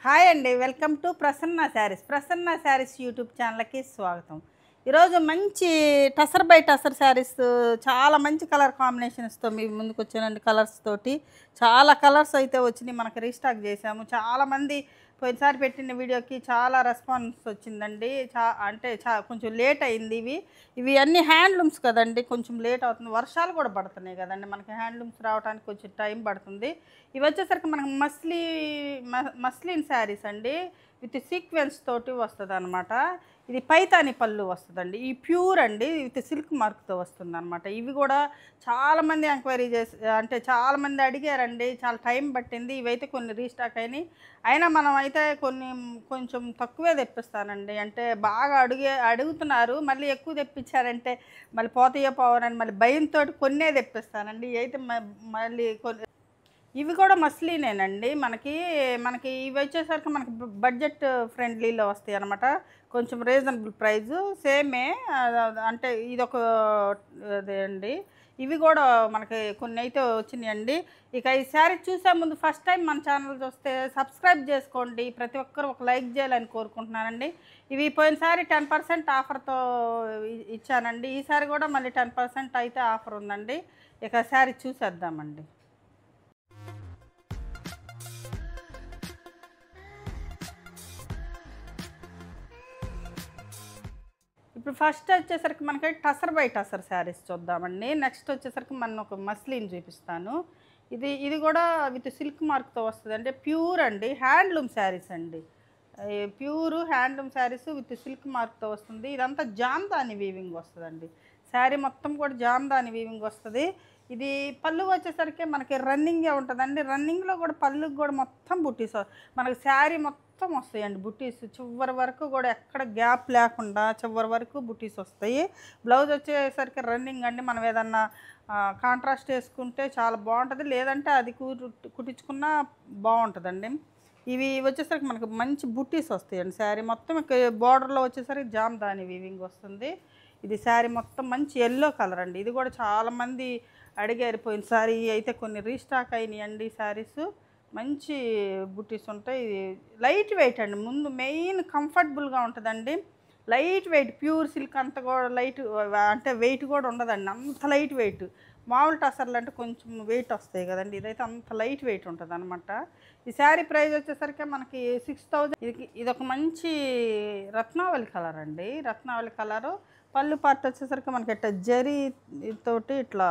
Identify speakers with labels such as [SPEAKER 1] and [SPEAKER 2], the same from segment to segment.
[SPEAKER 1] Hi అండి, welcome to Prasanna saris YouTube ఛానల్కి స్వాగతం. ఈరోజు మంచి టసర్ బై టసర్ శారీస్, చాలా మంచి కలర్ కాంబినేషన్స్తో మీ ముందుకు వచ్చానండి. కలర్స్ తోటి చాలా కలర్స్ అయితే వచ్చినాయి, మనకి రీస్టాక్ చేసాము. చాలామంది పోయినసారి పెట్టిన వీడియోకి చాలా రెస్పాన్స్ వచ్చిందండి. కొంచెం లేట్ అయింది. ఇవి అన్ని హ్యాండ్లూమ్స్ కదండి, కొంచెం లేట్ అవుతుంది. వర్షాలు కూడా పడుతున్నాయి కదండి, మనకి హ్యాండ్లూమ్స్ రావడానికి కొంచెం టైం పడుతుంది. ఇవి వచ్చేసరికి మనకు మస్లిన్ శారీస్ అండి, విత్ సీక్వెన్స్ తోటి వస్తుంది అనమాట. ఇది పైతాని పళ్ళు వస్తుందండి. ఈ ప్యూర్ అండి, విత్ సిల్క్ మార్క్తో వస్తుంది అనమాట. ఇవి కూడా చాలామంది ఎంక్వైరీ చేసి, అంటే చాలామంది అడిగారండి, చాలా టైం పట్టింది. ఇవైతే కొన్ని రీస్టాక్ అయినాయి. అయినా మనం అయితే కొంచెం తక్కువే తెప్పిస్తానండి. అంటే బాగా అడుగుతున్నారు, మళ్ళీ ఎక్కువ తెప్పించారంటే మళ్ళీ పోతాయో పోవరని మళ్ళీ భయంతో కొన్నే తెప్పిస్తానండి. అయితే మళ్ళీ ఇవి కూడా మస్లీనేనండి. మనకి ఇవి వచ్చేసరికి మనకి బడ్జెట్ ఫ్రెండ్లీలో వస్తాయి అనమాట. కొంచెం రీజనబుల్ ప్రైజు, సేమే. అంటే ఇదొక అదే అండి. ఇవి కూడా మనకి కొన్ని అయితే వచ్చినాయండి. ఇక ఈ శారీ చూసే ముందు ఫస్ట్ టైం మన ఛానల్ చూస్తే సబ్స్క్రైబ్ చేసుకోండి. ప్రతి ఒక్కరు ఒక లైక్ చేయాలని కోరుకుంటున్నానండి. ఇవి పోయినసారి 10% ఆఫర్తో ఇచ్చానండి. ఈసారి కూడా మళ్ళీ 10% అయితే ఆఫర్ ఉందండి. ఇక శారీ చూసేద్దామండి. ఇప్పుడు ఫస్ట్ వచ్చేసరికి మనకి టసర్ బై టసర్ శారీస్ చూద్దామండి. నెక్స్ట్ వచ్చేసరికి మనం ఒక మస్లిన్ చూపిస్తాను. ఇది కూడా విత్ సిల్క్ మార్క్తో వస్తుంది. అంటే ప్యూర్ అండి, హ్యాండ్లూమ్ శారీస్ అండి. Pure handloom sarees with silk మార్క్తో వస్తుంది. ఇదంతా జామ్దాని వీవింగ్ వస్తుందండి. శారీ మొత్తం కూడా జామ్దాని వీవింగ్ వస్తుంది. ఇది పళ్ళు వచ్చేసరికి మనకి రన్నింగే ఉంటుందండి. రన్నింగ్లో కూడా పళ్ళుకి కూడా మొత్తం బుట్టీస్, మనకి శారీ మొత్తం వస్తాయండి బుట్టీస్. చివరి వరకు కూడా ఎక్కడ గ్యాప్ లేకుండా చివరి వరకు బుట్టీస్ వస్తాయి. బ్లౌజ్ వచ్చేసరికి రన్నింగ్ అండి. మనం ఏదన్నా కాంట్రాస్ట్ వేసుకుంటే చాలా బాగుంటుంది, లేదంటే అది కుట్టించుకున్నా బాగుంటుందండి. ఇవి వచ్చేసరికి మనకు మంచి బుట్టీస్ వస్తాయండి. శారీ మొత్తం బార్డర్లో వచ్చేసరికి జామ్దాని వీవింగ్ వస్తుంది. ఇది శారీ మొత్తం మంచి ఎల్లో కలర్ అండి. ఇది కూడా చాలామంది అడిగారు పోయినసారి. అయితే కొన్ని రీస్టాక్ అయినాయండి శారీస్. మంచి బుట్టీస్ ఉంటాయి. ఇది లైట్ వెయిట్ అండి. ముందు మెయిన్ కంఫర్టబుల్గా ఉంటుందండి. లైట్ వెయిట్, ప్యూర్ సిల్క్ అంత కూడా లైట్, అంటే వెయిట్ కూడా ఉండదండి, అంత లైట్ వెయిట్. మామూలు టసర్లు అంటే కొంచెం వెయిట్ వస్తాయి కదండి, ఇదైతే అంత లైట్ వెయిట్ ఉంటుంది అనమాట. ఈ శారీ ప్రైస్ వచ్చేసరికి మనకి 6000. ఇది ఒక మంచి రత్నావళి కలర్ అండి. రత్నావళి కలరు. పళ్ళు పార్ట్ వచ్చేసరికి మనకి ఇట్లా జరీ తోటి ఇట్లా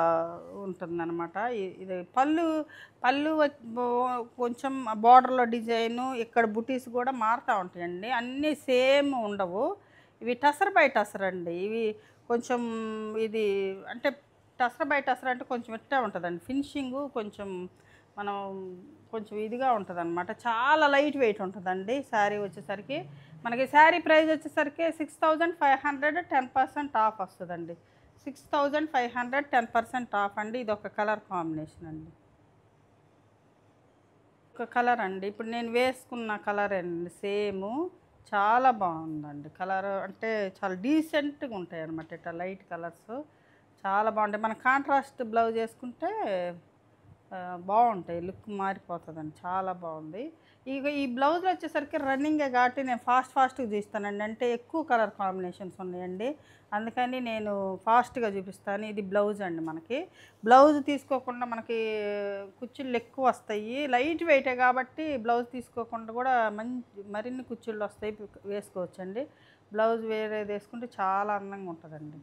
[SPEAKER 1] ఉంటుందన్నమాట. ఇది పళ్ళు కొంచెం బార్డర్లో డిజైను, ఇక్కడ బుటీస్ కూడా మారుతూ ఉంటాయండి. అన్నీ సేమ్ ఉండవు. ఇవి టసర్ బై టసర్ అండి. ఇవి కొంచెం ఇది అంటే టసర్ బై టసర్ అంటే కొంచెం ఇట్టే ఉంటుందండి. ఫినిషింగు కొంచెం మనం కొంచెం ఇదిగా ఉంటుంది అనమాట. చాలా లైట్ వెయిట్ ఉంటుందండి. శారీ వచ్చేసరికి మనకి శారీ ప్రైస్ వచ్చేసరికి 6500, 10% ఆఫ్ వస్తుందండి. 6500, 10% ఆఫ్ అండి. ఇది ఒక కలర్ కాంబినేషన్ అండి. ఒక కలర్ అండి, ఇప్పుడు నేను వేసుకున్న కలర్ అండి, సేము. చాలా బాగుందండి కలర్. అంటే చాలా డీసెంట్గా ఉంటాయి అన్నమాట. ఇట్లా లైట్ కలర్స్ చాలా బాగుంటాయి. మన కాంట్రాస్ట్ బ్లౌజ్ వేసుకుంటే బాగుంటాయి, లుక్ మారిపోతుందండి. చాలా బాగుంది. ఈ బ్లౌజ్లో వచ్చేసరికి రన్నింగే కాబట్టి నేను ఫాస్ట్గా చూస్తానండి. అంటే ఎక్కువ కలర్ కాంబినేషన్స్ ఉన్నాయండి, అందుకని నేను ఫాస్ట్గా చూపిస్తాను. ఇది బ్లౌజ్ అండి. మనకి బ్లౌజ్ తీసుకోకుండా మనకి కుచ్చుళ్ళు ఎక్కువ వస్తాయి. లైట్ వెయిటే కాబట్టి బ్లౌజ్ తీసుకోకుండా కూడా మరిన్ని కుచ్చుళ్ళు వస్తాయి, వేసుకోవచ్చండి. బ్లౌజ్ వేరేది వేసుకుంటే చాలా అందంగా ఉంటుందండి.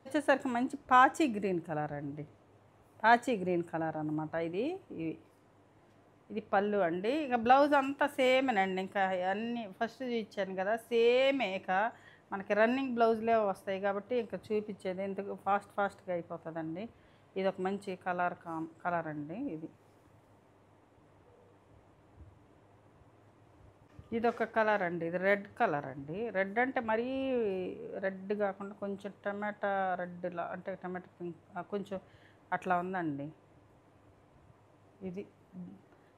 [SPEAKER 1] వచ్చేసరికి మంచి పాచి గ్రీన్ కలర్ అండి. పాచి గ్రీన్ కలర్ అనమాట. ఇది పళ్ళు అండి. ఇక బ్లౌజ్ అంతా సేమేనండి. ఇంకా అన్నీ ఫస్ట్ ఇచ్చాను కదా, సేమే. ఇక మనకి రన్నింగ్ బ్లౌజ్లే వస్తాయి కాబట్టి ఇంకా చూపించేది ఎందుకు, ఫాస్ట్గా అయిపోతుందండి. ఇది ఒక మంచి కలర్ అండి. ఇది ఒక కలర్ అండి. ఇది రెడ్ కలర్ అండి. రెడ్ అంటే మరీ రెడ్ కాకుండా కొంచెం టమాటా రెడ్లా, అంటే టమాటా పింక్ కొంచెం అట్లా ఉందండి. ఇది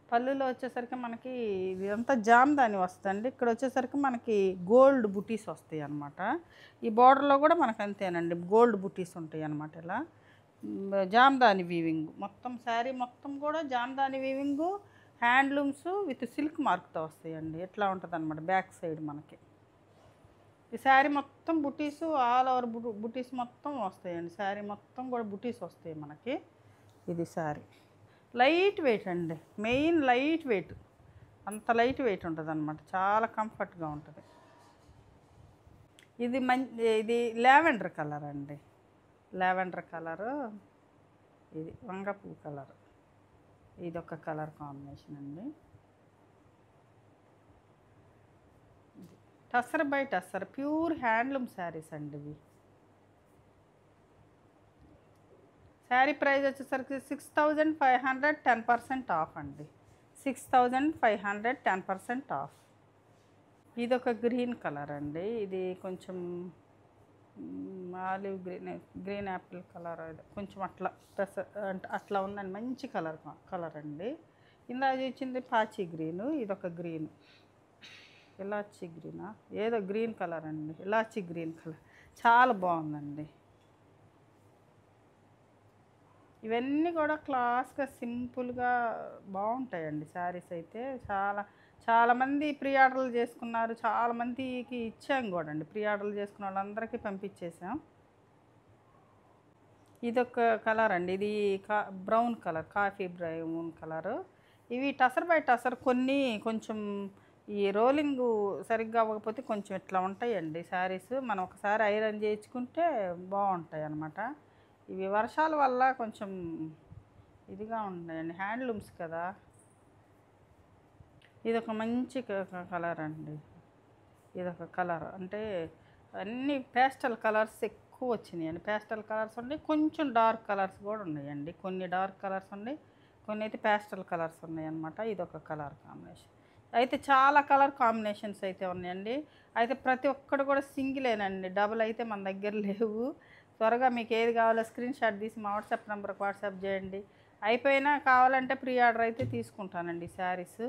[SPEAKER 1] పళ్ళులో వచ్చేసరికి మనకి ఇదంతా జామ్దాని వస్తుందండి. ఇక్కడ వచ్చేసరికి మనకి గోల్డ్ బుటీస్ వస్తాయి అన్నమాట. ఈ బార్డర్లో కూడా మనకు అంతేనండి, గోల్డ్ బుటీస్ ఉంటాయి అన్నమాట. ఇలా జామ్దాని వీవింగ్ మొత్తం శారీ మొత్తం కూడా Jamdani weaving. Handlooms with silk మార్క్తో వస్తాయండి. ఎట్లా ఉంటుంది అనమాట బ్యాక్ సైడ్ మనకి. ఈ శారీ మొత్తం బుటీస్, ఆల్ ఓవర్ బుటీస్ మొత్తం వస్తాయండి. శారీ మొత్తం కూడా బుటీస్ వస్తాయి మనకి. ఇది శారీ లైట్ వెయిట్ అండి, మెయిన్ లైట్ వెయిట్. అంత లైట్ వెయిట్ ఉంటుంది అనమాట, చాలా కంఫర్ట్గా ఉంటుంది. ఇది లావెండర్ కలర్ అండి, లావెండర్ కలరు. ఇది వంగ పువ్వు కలర్. ఇది ఒక కలర్ కాంబినేషన్ అండి. Tussar by tussar pure handloom sarees అండి ఇవి. శారీ ప్రైస్ వచ్చేసరికి 6500, 10% ఆఫ్ అండి. 6500, 10% ఆఫ్. ఇది ఒక గ్రీన్ కలర్ అండి. ఇది కొంచెం ఆలివ్ గ్రీన్ యాపిల్ కలర్, కొంచెం అట్లా అంటే అట్లా ఉందండి. మంచి కలర్ అండి. ఇందాక ఇచ్చింది పాచి గ్రీను, ఇదొక గ్రీన్, ఇలాచి గ్రీనా ఏదో గ్రీన్ కలర్ అండి, ఇలాచి గ్రీన్ కలర్. చాలా బాగుందండి. ఇవన్నీ కూడా క్లాస్గా సింపుల్గా బాగుంటాయండి శారీస్ అయితే. చాలామంది ప్రీ ఆర్డర్లు చేసుకున్నారు, చాలామందికి ఇచ్చాం కూడా అండి. ప్రీ ఆర్డర్లు చేసుకున్న వాళ్ళందరికీ పంపించేసాం. ఇదొక కలర్ అండి, ఇది brown colour, coffee brown colour. ఇవి టసర్ బై టసర్. కొన్ని కొంచెం ఈ రోలింగ్ సరిగ్గా అవ్వకపోతే కొంచెం ఇట్లా ఉంటాయండి శారీస్. మనం ఒకసారి ఐరన్ చేయించుకుంటే బాగుంటాయి అన్నమాట. ఇవి వర్షాల వల్ల కొంచెం ఇదిగా ఉన్నాయండి, హ్యాండ్లూమ్స్ కదా. ఇదొక మంచి కలర్ అండి. ఇదొక కలర్ అంటే అన్ని పేస్టల్ కలర్స్ ఎక్కువ వచ్చినాయండి. పేస్టల్ కలర్స్ ఉన్నాయి, కొంచెం డార్క్ కలర్స్ కూడా ఉన్నాయండి. కొన్ని డార్క్ కలర్స్ ఉన్నాయి, కొన్ని అయితే పేస్టల్ కలర్స్ ఉన్నాయి అన్నమాట. ఇదొక కలర్ కాంబినేషన్. అయితే చాలా కలర్ కాంబినేషన్స్ అయితే ఉన్నాయండి. అయితే ప్రతి ఒక్కటి కూడా సింగిలేనండి, డబుల్ అయితే మన దగ్గర లేవు. త్వరగా మీకు ఏది కావాలో స్క్రీన్ షాట్ తీసి మా వాట్సాప్ నెంబర్కి వాట్సాప్ చేయండి. అయిపోయినా కావాలంటే ప్రీ ఆర్డర్ అయితే తీసుకుంటానండి శారీస్.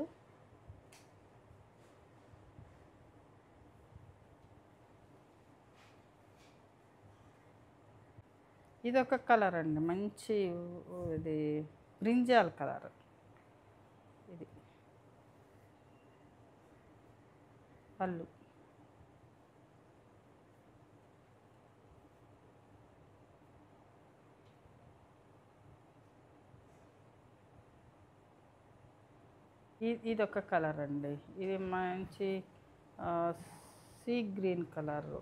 [SPEAKER 1] ఇది ఒక కలర్ అండి, మంచి ఇది బ్రింజాల్ కలర్. ఇది పళ్ళు. ఇదొక కలర్ అండి, ఇది మంచి సీ గ్రీన్ కలరు.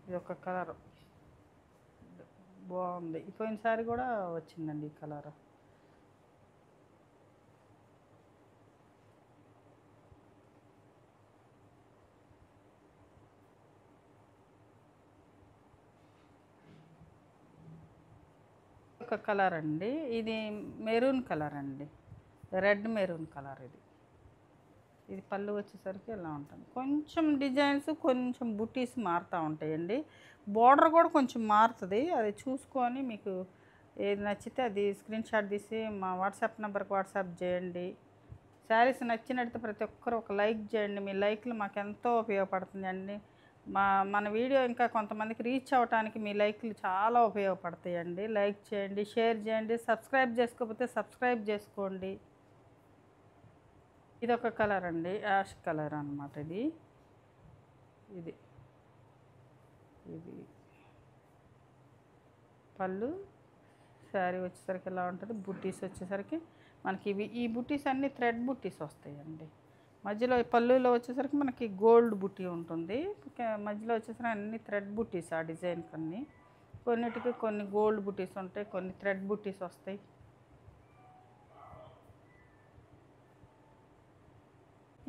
[SPEAKER 1] ఇదొక కలర్ బాగుంది. పోయినసారి కూడా వచ్చిందండి ఈ కలర్. ఒక కలర్ అండి, ఇది మెరూన్ కలర్ అండి, రెడ్ మెరూన్ కలర్. ఇది పళ్ళు వచ్చేసరికి ఇలా ఉంటుంది. కొంచెం డిజైన్స్, కొంచెం బుటీస్ మారుతూ ఉంటాయండి. బోర్డర్ కూడా కొంచెం మారుతుంది. అది చూసుకొని మీకు ఏది నచ్చితే అది స్క్రీన్ షాట్ తీసి మా వాట్సాప్ నెంబర్కి వాట్సాప్ చేయండి. శారీస్ నచ్చినట్టు ప్రతి ఒక్కరు ఒక లైక్ చేయండి. మీ లైక్లు మాకు ఎంతో ఉపయోగపడుతుందండి. మన వీడియో ఇంకా కొంతమందికి రీచ్ అవ్వడానికి మీ లైక్లు చాలా ఉపయోగపడతాయండి. లైక్ చేయండి, షేర్ చేయండి. సబ్స్క్రైబ్ చేసుకోకపోతే సబ్స్క్రైబ్ చేసుకోండి. ఇది ఒక కలర్ అండి, యాష్ కలర్ అన్నమాట. ఇది ఇది పళ్ళు. శారీ వచ్చేసరికి ఎలా ఉంటుంది, బుట్టీస్ వచ్చేసరికి మనకి ఈ బుట్టీస్ అన్నీ థ్రెడ్ బుట్టీస్ వస్తాయండి. మధ్యలో పళ్ళులో వచ్చేసరికి మనకి గోల్డ్ బుట్టీ ఉంటుంది, మధ్యలో వచ్చేసరికి అన్ని థ్రెడ్ బుట్టీస్. ఆ డిజైన్ కొన్నిటికి కొన్ని గోల్డ్ బుట్టీస్ ఉంటాయి, కొన్ని థ్రెడ్ బుట్టీస్ వస్తాయి.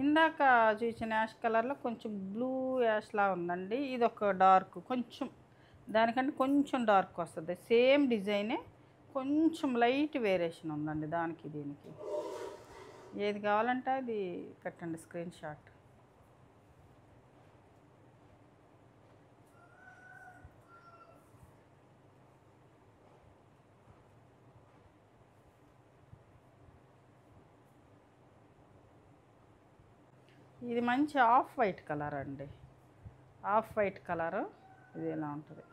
[SPEAKER 1] ఇందాక చూసిన యాష్ కలర్లో కొంచెం బ్లూ యాష్లా ఉందండి. ఇది ఒక డార్క్, కొంచెం దానికంటే కొంచెం డార్క్ వస్తుంది. సేమ్ డిజైనే, కొంచెం లైట్ వేరియేషన్ ఉందండి దానికి దీనికి. ఏది కావాలంటే అది పెట్టండి స్క్రీన్ షాట్. ఇది మంచి ఆఫ్ వైట్ కలర్ అండి, ఆఫ్ వైట్ కలరు. ఇది ఎలా ఉంటుంది,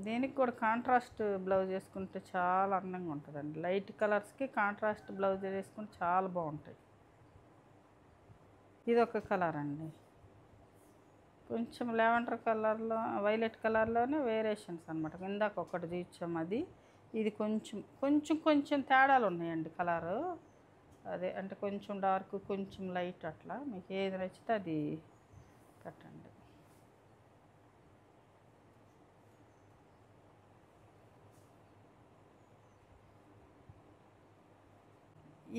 [SPEAKER 1] దీనికి కూడా కాంట్రాస్ట్ బ్లౌజ్ వేసుకుంటే చాలా అందంగా ఉంటుందండి. లైట్ కలర్స్కి కాంట్రాస్ట్ బ్లౌజ్ వేసుకుంటే చాలా బాగుంటాయి. ఇది ఒక కలర్ అండి, కొంచెం లెవెండర్ కలర్లో వైలెట్ కలర్లోనే వేరియేషన్స్ అనమాట. ఇందాక ఒకటి చూపించాం అది, ఇది కొంచెం కొంచెం కొంచెం తేడాలు ఉన్నాయండి కలరు. అదే అంటే కొంచెం డార్క్ కొంచెం లైట్, అట్లా మీకు ఏది నచ్చితే అది పెట్టండి.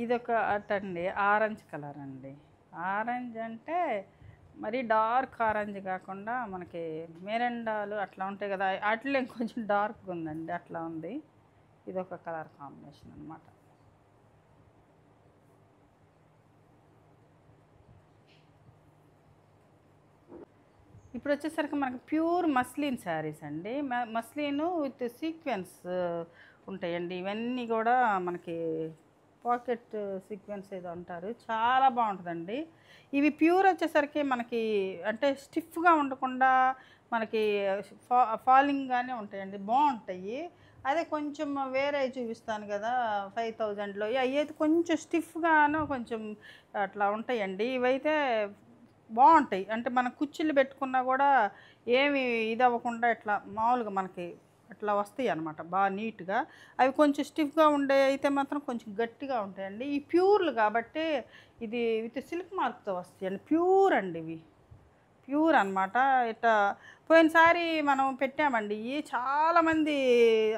[SPEAKER 1] ఇదొక అటండి ఆరెంజ్ కలర్ అండి. ఆరెంజ్ అంటే మరీ డార్క్ ఆరెంజ్ కాకుండా మనకి మెరెండాలు అట్లా ఉంటాయి కదా, వాటిలో కొంచెం డార్క్గా ఉందండి, అట్లా ఉంది. ఇదొక కలర్ కాంబినేషన్ అనమాట. ఇప్పుడు వచ్చేసరికి మనకి ప్యూర్ మస్లిన్ శారీస్ అండి. మస్లిన్ విత్ సీక్వెన్స్ ఉంటాయండి. ఇవన్నీ కూడా మనకి పాకెట్ సీక్వెన్స్ ఏదో అంటారు, చాలా బాగుంటుందండి. ఇవి ప్యూర్ వచ్చేసరికి మనకి అంటే స్టిఫ్గా ఉండకుండా మనకి ఫాలింగ్గానే ఉంటాయండి, బాగుంటాయి. అదే కొంచెం వేరే చూపిస్తాను కదా 5000లో, అవి అయితే కొంచెం స్టిఫ్గాను కొంచెం అట్లా ఉంటాయండి. ఇవైతే బాగుంటాయి, అంటే మనం కుర్చీలు పెట్టుకున్నా కూడా ఏమి ఇది అవ్వకుండా ఇట్లా మామూలుగా మనకి అట్లా వస్తాయి అన్నమాట, బాగా నీట్గా. అవి కొంచెం స్టిఫ్గా ఉండే అయితే మాత్రం కొంచెం గట్టిగా ఉంటాయండి. ఈ ప్యూర్లు కాబట్టి ఇది విత్ సిల్క్ మార్క్తో వస్తాయండి, ప్యూర్ అండి ఇవి, ప్యూర్ అనమాట. ఇట్లా పోయినసారి మనం పెట్టామండి, ఇవి చాలామంది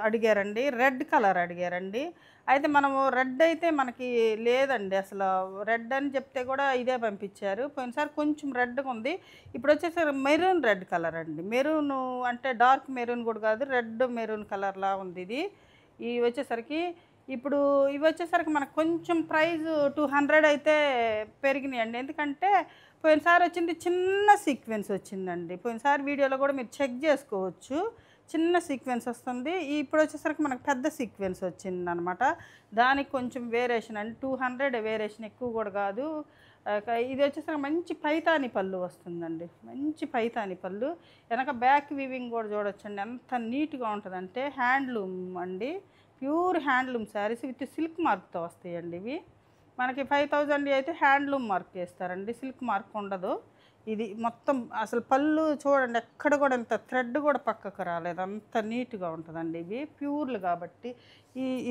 [SPEAKER 1] అడిగారండి, రెడ్ కలర్ అడిగారండి. అయితే మనము రెడ్ అయితే మనకి లేదండి అసలు, రెడ్ అని చెప్తే కూడా ఇదే పంపించారు. పోయినసారి కొంచెం రెడ్గా ఉంది, ఇప్పుడు వచ్చేసరికి మెరూన్ రెడ్ కలర్ అండి. మెరూన్ అంటే డార్క్ మెరూన్ కూడా కాదు, రెడ్ మెరూన్ కలర్లా ఉంది ఇది. ఇవి వచ్చేసరికి ఇప్పుడు ఇవి వచ్చేసరికి మనకు కొంచెం ప్రైస్ 200 అయితే పెరిగినాయండి. ఎందుకంటే పోయినసారి వచ్చింది చిన్న సీక్వెన్స్ వచ్చిందండి, పోయినసారి వీడియోలో కూడా మీరు చెక్ చేసుకోవచ్చు, చిన్న సీక్వెన్స్ వస్తుంది. ఇప్పుడు వచ్చేసరికి మనకు పెద్ద సీక్వెన్స్ వచ్చింది అనమాట, దానికి కొంచెం వేరియేషన్ అండి. 200 వేరియేషన్, ఎక్కువ కూడా కాదు. ఇది వచ్చేసరికి మంచి పైతాని పళ్ళు వస్తుందండి, మంచి పైతాని పళ్ళు. వెనక బ్యాక్ వీవింగ్ కూడా చూడొచ్చండి, ఎంత నీట్గా ఉంటుందంటే. హ్యాండ్లూమ్ అండి, pure handloom sarees with silk మార్క్తో వస్తాయండి ఇవి. మనకి 5000 అయితే హ్యాండ్లూమ్ మార్క్ వేస్తారండి, సిల్క్ మార్క్ ఉండదు. ఇది మొత్తం అసలు పళ్ళు చూడండి, ఎక్కడ కూడా ఇంత థ్రెడ్ కూడా పక్కకు రాలేదు, అంత నీట్గా ఉంటుందండి. ఇవి ప్యూర్లు కాబట్టి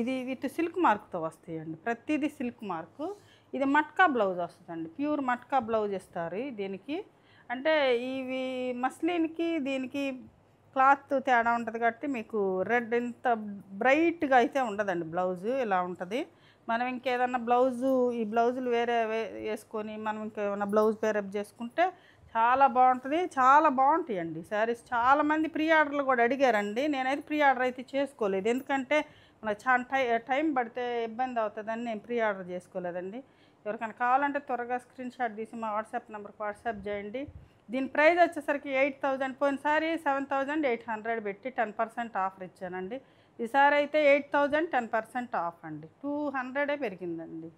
[SPEAKER 1] ఇది విత్ సిల్క్ మార్క్తో వస్తాయండి, ప్రతిదీ సిల్క్ మార్కు. ఇది మట్కా బ్లౌజ్ వస్తుందండి, ప్యూర్ మట్కా బ్లౌజ్ ఇస్తారు దీనికి. అంటే ఇవి మస్లిన్కి దీనికి క్లాత్ తేడా ఉంటుంది కాబట్టి మీకు రెడ్ ఇంత బ్రైట్గా అయితే ఉండదండి, బ్లౌజు ఇలా ఉంటుంది. మనం ఇంకేదన్నా బ్లౌజు ఈ బ్లౌజులు వేరే వేసుకొని మనం ఇంకేమైనా బ్లౌజ్ పేరప్ చేసుకుంటే చాలా బాగుంటుంది, చాలా బాగుంటాయండి శారీస్. చాలామంది ప్రీ ఆర్డర్లు కూడా అడిగారండి, నేనైతే ప్రీ ఆర్డర్ అయితే చేసుకోలేదు, ఎందుకంటే మనకు చాలా టైం పడితే ఇబ్బంది అవుతుందని నేను ప్రీ ఆర్డర్ చేసుకోలేదండి. ఎవరికైనా కావాలంటే త్వరగా స్క్రీన్ షాట్ తీసి మా వాట్సాప్ నెంబర్కి వాట్సాప్ చేయండి. దీని ప్రైస్ వచ్చేసరికి 8000, పోయినసారి 7800 పెట్టి 10% ఆఫర్ ఇచ్చానండి. ఈసారి అయితే 8000 10% ఆఫ్ అండి, 200 పెరిగిందండి.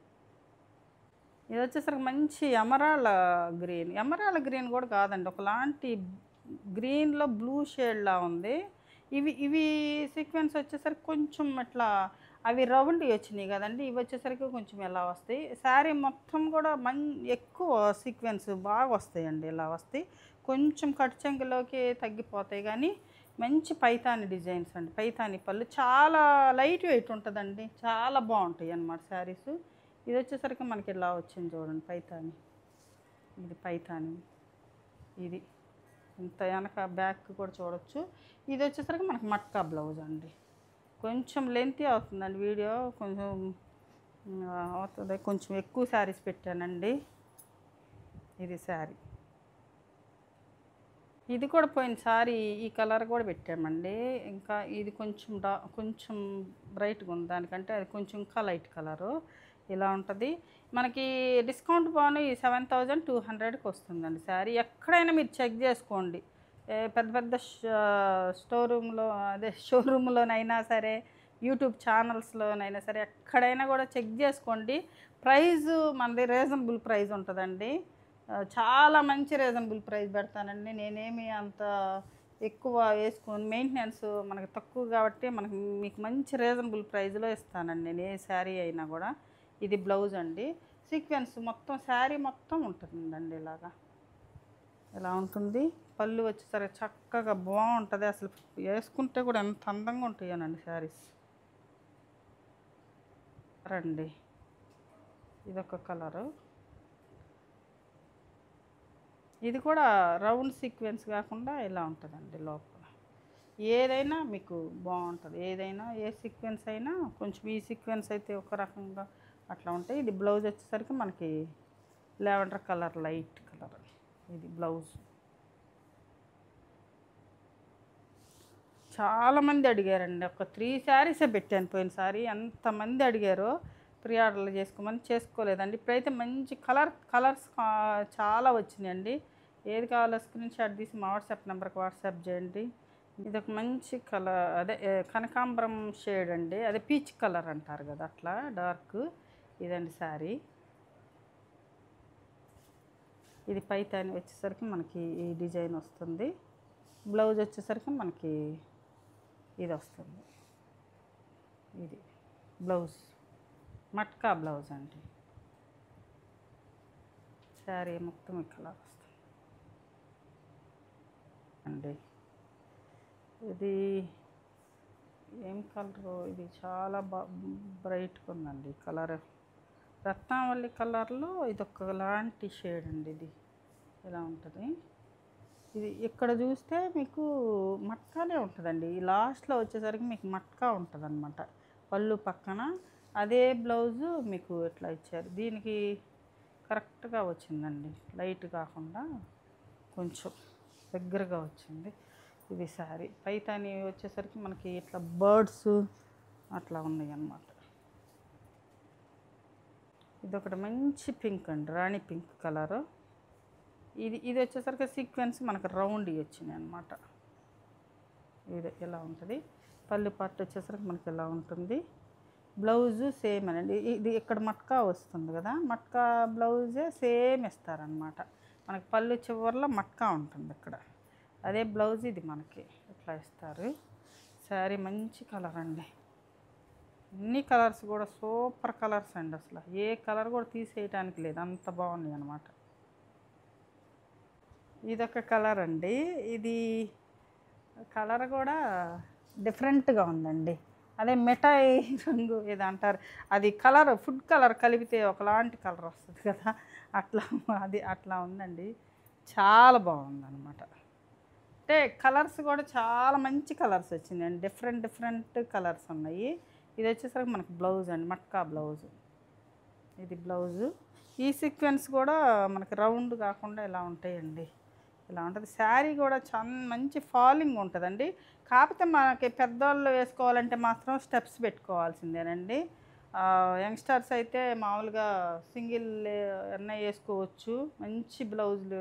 [SPEAKER 1] ఇది వచ్చేసరికి మంచి ఎమరాళ్ళ గ్రీన్ కూడా కాదండి, ఒకలాంటి గ్రీన్లో బ్లూ షేడ్లా ఉంది. ఇవి ఇవి సీక్వెన్స్ వచ్చేసరికి కొంచెం ఇట్లా అవి రౌండ్ వచ్చినాయి కదండి, ఇవి వచ్చేసరికి కొంచెం ఎలా వస్తాయి. శారీ మొత్తం కూడా ఎక్కువ సీక్వెన్స్ బాగా వస్తాయండి, ఇలా వస్తాయి. కొంచెం కట్ చెంగులోకి తగ్గిపోతాయి కానీ మంచి పైతాని డిజైన్స్ అండి, పైతాని పళ్ళు చాలా లైట్ వెయిట్ ఉంటుందండి, చాలా బాగుంటాయి అన్నమాట శారీస్. ఇది వచ్చేసరికి మనకి ఇలా వచ్చింది చూడండి పైతాని, ఇది పైతాని, ఇది ఇంత వెనక బ్యాక్ కూడా చూడొచ్చు. ఇది వచ్చేసరికి మనకి మట్కా బ్లౌజ్ అండి, కొంచెం లెంతీ అవుతుందండి వీడియో, కొంచెం అవుతుంది, కొంచెం ఎక్కువ శారీస్ పెట్టానండి. ఇది శారీ, ఇది కూడా పోయినసారి ఈ కలర్ కూడా పెట్టామండి. ఇంకా ఇది కొంచెం కొంచెం బ్రైట్గా ఉంది దానికంటే, అది కొంచెం ఇంకా లైట్ కలరు ఇలా ఉంటుంది. మనకి డిస్కౌంట్ బాను ఈ 7200కి వస్తుందండి శారీ. ఎక్కడైనా మీరు చెక్ చేసుకోండి, పెద్ద పెద్ద స్టోర్ రూమ్లో అదే షోరూంలోనైనా సరే, యూట్యూబ్ ఛానల్స్లోనైనా సరే, ఎక్కడైనా కూడా చెక్ చేసుకోండి. ప్రైజు మనది రీజనబుల్ ప్రైస్ ఉంటుందండి, చాలా మంచి రీజనబుల్ ప్రైస్ పెడతానండి, నేనేమి అంత ఎక్కువ వేసుకొని మెయింటెనెన్స్ మనకి తక్కువ కాబట్టి మీకు మంచి రీజనబుల్ ప్రైస్లో ఇస్తానండి నేను ఏ శారీ అయినా కూడా. ఇది బ్లౌజ్ అండి. సీక్వెన్స్ మొత్తం శారీ మొత్తం ఉంటుందండి ఇలాగా, ఇలా ఉంటుంది. పళ్ళు వచ్చేసరికి చక్కగా బాగుంటుంది. అసలు వేసుకుంటే కూడా ఎంత అందంగా ఉంటాయోనండి శారీస్. రండి, ఇదొక కలరు. ఇది కూడా రౌండ్ సీక్వెన్స్ కాకుండా ఇలా ఉంటుందండి లోపల. ఏదైనా మీకు బాగుంటుంది, ఏదైనా ఏ సీక్వెన్స్ అయినా. కొంచెం ఈ సీక్వెన్స్ అయితే ఒక రకంగా అట్లా ఉంటాయి. ఇది బ్లౌజ్ వచ్చేసరికి మనకి లావెండర్ కలర్, లైట్ కలర్. ఇది బ్లౌజ్. చాలామంది అడిగారండి. ఒక 3 శారీసే పెట్టాను పోయినసారి. ఎంతమంది అడిగారో ప్రీ ఆర్డర్లు చేసుకోలేదండి. ఇప్పుడైతే మంచి కలర్స్ చాలా వచ్చినాయండి. ఏది కావాలో స్క్రీన్ షాట్ తీసి మా వాట్సాప్ నెంబర్కి వాట్సాప్ చేయండి. ఇది ఒక మంచి కలర్, అదే కనకాంబరం షేడ్ అండి, అదే పీచ్ కలర్ అంటారు కదా అట్లా డార్క్. ఇదండి శారీ. ఇది పైతాని వచ్చేసరికి మనకి ఈ డిజైన్ వస్తుంది. బ్లౌజ్ వచ్చేసరికి మనకి ఇది వస్తుంది. ఇది బ్లౌజ్, మట్కా బ్లౌజ్ అండి. శారీ మొత్తం ఈ కలర్ వస్తుంది అండి. ఇది ఏం కలరు, ఇది చాలా బ్రైట్గా ఉందండి కలర్. రత్నావళి కలర్లో ఇది ఒక లాంటి షేడ్ అండి. ఇది ఇలా ఉంటుంది. ఇది ఇక్కడ చూస్తే మీకు మట్కానే ఉంటుందండి. ఈ లాస్ట్లో వచ్చేసరికి మీకు మట్కా ఉంటుంది అనమాట పళ్ళు పక్కన. అదే బ్లౌజు మీకు ఎట్లా ఇచ్చారు, దీనికి కరెక్ట్గా వచ్చిందండి. లైట్ కాకుండా కొంచెం దగ్గరగా వచ్చింది. ఇది శారీ. పైతాని వచ్చేసరికి మనకి ఇట్లా బర్డ్స్ అట్లా ఉన్నాయి అన్నమాట. ఇదొకటి మంచి పింక్ అండి, రాణి పింక్ కలరు. ఇది వచ్చేసరికి సీక్వెన్స్ మనకు రౌండ్ వచ్చినాయి అనమాట. ఇది ఇలా ఉంటుంది. పళ్ళు పార్ట్ వచ్చేసరికి మనకి ఇలా ఉంటుంది. బ్లౌజు సేమ్ అనండి. ఇది ఇక్కడ మట్కా వస్తుంది కదా, మట్కా బ్లౌజే సేమ్ ఇస్తారనమాట. మనకి పళ్ళు చివరిలో మట్కా ఉంటుంది ఇక్కడ. అదే బ్లౌజ్ ఇది మనకి ఇట్లా ఇస్తారు. శారీ మంచి కలర్ అండి. అన్ని కలర్స్ కూడా సూపర్ కలర్స్ అండి. అసలు ఏ కలర్ కూడా తీసేయటానికి లేదు, అంత బాగున్నాయి అన్నమాట. ఇదొక కలర్ అండి. ఇది కలర్ కూడా డిఫరెంట్గా ఉందండి. అదే మిఠాయి రంగు ఏదో అంటారు, అది కలర్ ఫుడ్ కలర్ కలిపితే ఒకలాంటి కలర్ వస్తుంది కదా అట్లా, అది అట్లా ఉందండి. చాలా బాగుందన్నమాట. అంటే కలర్స్ కూడా చాలా మంచి కలర్స్ వచ్చిందండి. డిఫరెంట్ కలర్స్ ఉన్నాయి. ఇది వచ్చేసరికి మనకు బ్లౌజ్ అండి, మట్కా బ్లౌజు. ఇది బ్లౌజు. ఈ సీక్వెన్స్ కూడా మనకి రౌండ్ కాకుండా ఇలా ఉంటాయండి, ఇలా ఉంటుంది. శారీ కూడా మంచి ఫాలింగ్ ఉంటుందండి. కాకపోతే మనకి పెద్దవాళ్ళు వేసుకోవాలంటే మాత్రం స్టెప్స్ పెట్టుకోవాల్సిందేనండి. యంగ్స్టర్స్ అయితే మామూలుగా సింగిల్ అన్న వేసుకోవచ్చు. మంచి బ్లౌజులు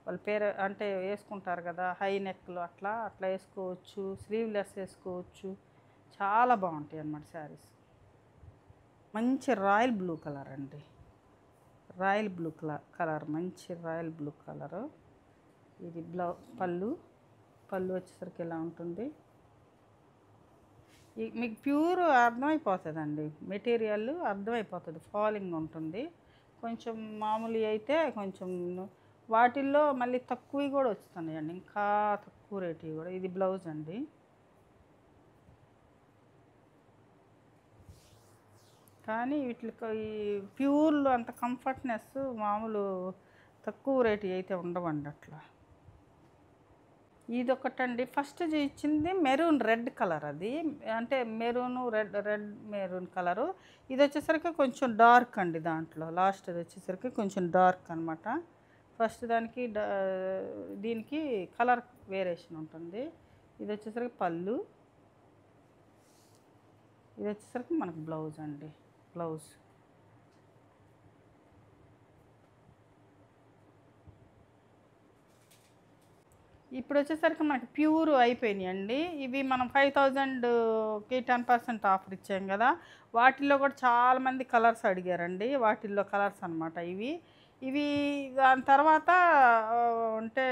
[SPEAKER 1] వాళ్ళ పేరు అంటే వేసుకుంటారు కదా, హై నెక్లు అట్లా వేసుకోవచ్చు. స్లీవ్లెస్ వేసుకోవచ్చు. చాలా బాగుంటాయి అన్నమాట శారీస్. మంచి రాయల్ బ్లూ కలర్ అండి, రాయల్ బ్లూ కలర్, మంచి రాయల్ బ్లూ కలరు. ఇది పళ్ళు వచ్చేసరికి ఇలా ఉంటుంది. మీకు ప్యూర్ అర్థమైపోతుందండి, మెటీరియల్ అర్థమైపోతుంది. ఫాలింగ్ ఉంటుంది. కొంచెం మామూలు అయితే కొంచెం వాటిల్లో మళ్ళీ తక్కువ కూడా వస్తున్నాయండి, ఇంకా తక్కువ రేటు కూడా. ఇది బ్లౌజ్ అండి. కానీ వీటికి ఈ ప్యూర్లో అంత కంఫర్ట్నెస్ మామూలు తక్కువ రేటు అయితే ఉండవండి అట్లా. ఇది ఒకటండి. ఫస్ట్ ఇచ్చింది మెరూన్ రెడ్ కలర్, అది అంటే రెడ్ మెరూన్ కలరు. ఇది వచ్చేసరికి కొంచెం డార్క్ అండి. దాంట్లో లాస్ట్ వచ్చేసరికి కొంచెం డార్క్ అనమాట. ఫస్ట్ దీనికి కలర్ వేరియేషన్ ఉంటుంది. ఇది వచ్చేసరికి పళ్ళు, ఇది వచ్చేసరికి మనకు బ్లౌజ్ అండి. బ్లౌజ్ ఇప్పుడు వచ్చేసరికి మనకి ప్యూర్ అయిపోయినాయి అండి. ఇవి మనం 5000కి 10% ఆఫర్ ఇచ్చాం కదా, వాటిల్లో కూడా చాలామంది కలర్స్ అడిగారండి. వాటిల్లో కలర్స్ అనమాట ఇవి. దాని తర్వాత అంటే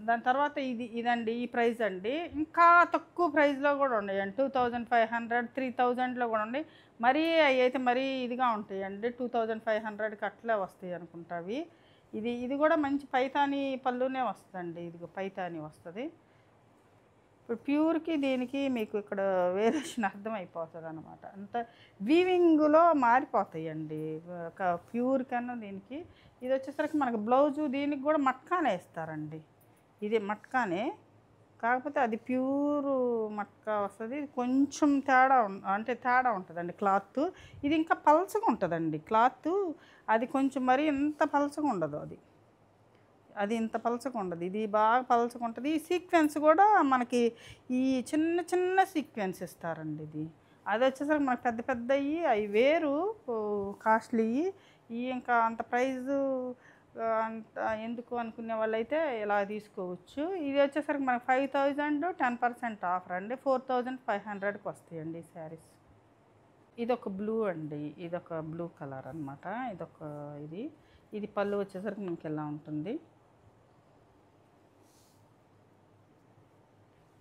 [SPEAKER 1] దాని తర్వాత ఇదండి ఈ ప్రైస్ అండి. ఇంకా తక్కువ ప్రైస్లో కూడా ఉన్నాయండి. 2500, 3000లో కూడా ఉన్నాయి. మరీ అవి అయితే మరీ ఇదిగా ఉంటాయండి. 2500కి అట్లే వస్తాయి అనుకుంటా అవి. ఇది కూడా మంచి పైతాని పళ్ళునే వస్తుందండి. ఇదిగో పైతాని వస్తుంది. ఇప్పుడు ప్యూర్కి దీనికి మీకు ఇక్కడ వేరియేషన్ అర్థమైపోతుంది అనమాట. అంత వీవింగ్లో మారిపోతాయండి ఒక ప్యూర్ కన్నా దీనికి. ఇది వచ్చేసరికి మనకు బ్లౌజు దీనికి కూడా మట్కానే ఇస్తారండి. ఇది మట్కానే, కాకపోతే అది ప్యూరు మట్కా వస్తుంది. ఇది కొంచెం తేడా ఉంటుందండి క్లాత్. ఇది ఇంకా పల్చగా ఉంటుందండి క్లాత్. అది కొంచెం మరీ ఇంత పల్చగా ఉండదు. అది ఇంత పలచగా ఉండదు. ఇది బాగా పలచగా ఉంటుంది. ఈ సీక్వెన్స్ కూడా మనకి ఈ చిన్న చిన్న సీక్వెన్స్ ఇస్తారండి. అది వచ్చేసరికి మనకు పెద్ద పెద్దవి అవి వేరు కాస్ట్లీ. ఇంకా అంత ప్రైజు అంత ఎందుకు అనుకునే వాళ్ళైతే ఇలా తీసుకోవచ్చు. ఇది వచ్చేసరికి మనకు 5000 10% ఆఫర్ అండి. 4500కి వస్తాయండి ఈ శారీస్. ఇదొక బ్లూ అండి. ఇదొక బ్లూ కలర్ అనమాట. ఇది పళ్ళు వచ్చేసరికి మనకి ఇలా ఉంటుంది.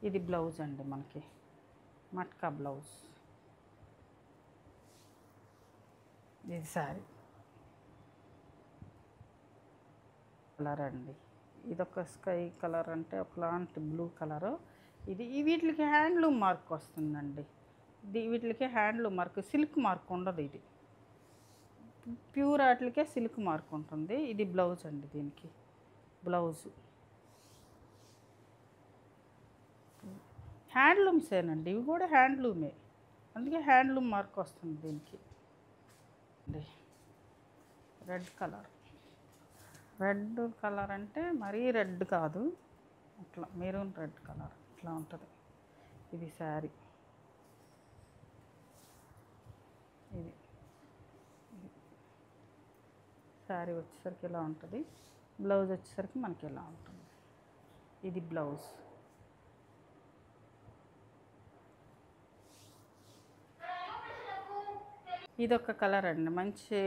[SPEAKER 1] ఇది బ్లౌజ్ అండి మనకి మట్కా బ్లౌజ్. ఇది శారీ కలర్ అండి. ఇదొక స్కై కలర్ అంటే ఒకలాంటి బ్లూ కలరు. వీటికి హ్యాండ్లూమ్ మార్క్ వస్తుందండి. వీటికి హ్యాండ్లూమ్ మార్క్, సిల్క్ మార్క్ ఉండదు. ఇది ప్యూర్ వాటికే సిల్క్ మార్క్ ఉంటుంది. ఇది బ్లౌజ్ అండి. దీనికి బ్లౌజు హ్యాండ్లూమ్సేనండి. ఇవి కూడా హ్యాండ్లూమే, అందుకే హ్యాండ్లూమ్ మార్క్ వస్తుంది దీనికి. రెడ్ కలర్ అంటే మరీ రెడ్ కాదు, అట్లా మెరూన్ రెడ్ కలర్ ఇట్లా ఉంటుంది. ఇది శారీ. ఇది శారీ వచ్చేసరికి ఇలా ఉంటుంది. బ్లౌజ్ వచ్చేసరికి మనకి ఇలా ఉంటుంది. ఇది బ్లౌజ్. ఇదొక కలర్ అండి. మంచి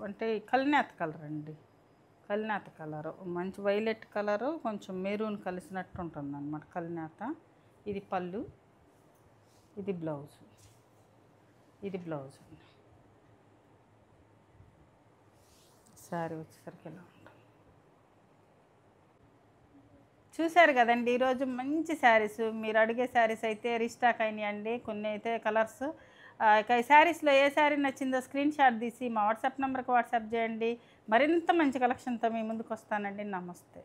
[SPEAKER 1] అంటే కలినేత కలర్ అండి. కలినేత కలరు మంచి వైలెట్ కలరు కొంచెం మెరూన్ కలిసినట్టు ఉంటుంది అన్నమాట కలినేత. ఇది పళ్ళు, ఇది బ్లౌజ్. ఇది బ్లౌజ్ అండి. శారీ వచ్చేసరికి ఇలా ఉంటుంది. చూశారు కదండి ఈరోజు మంచి శారీస్. మీరు అడిగే శారీస్ అయితే రీస్టాక్ అయినాయండి. కొన్ని అయితే కలర్స్. ఇక ఈ శారీస్లో ఏ శారీ నచ్చిందో స్క్రీన్ షాట్ తీసి మా వాట్సాప్ నెంబర్కి వాట్సాప్ చేయండి. మరింత మంచి కలెక్షన్తో మీ ముందుకు వస్తానండి. నమస్తే.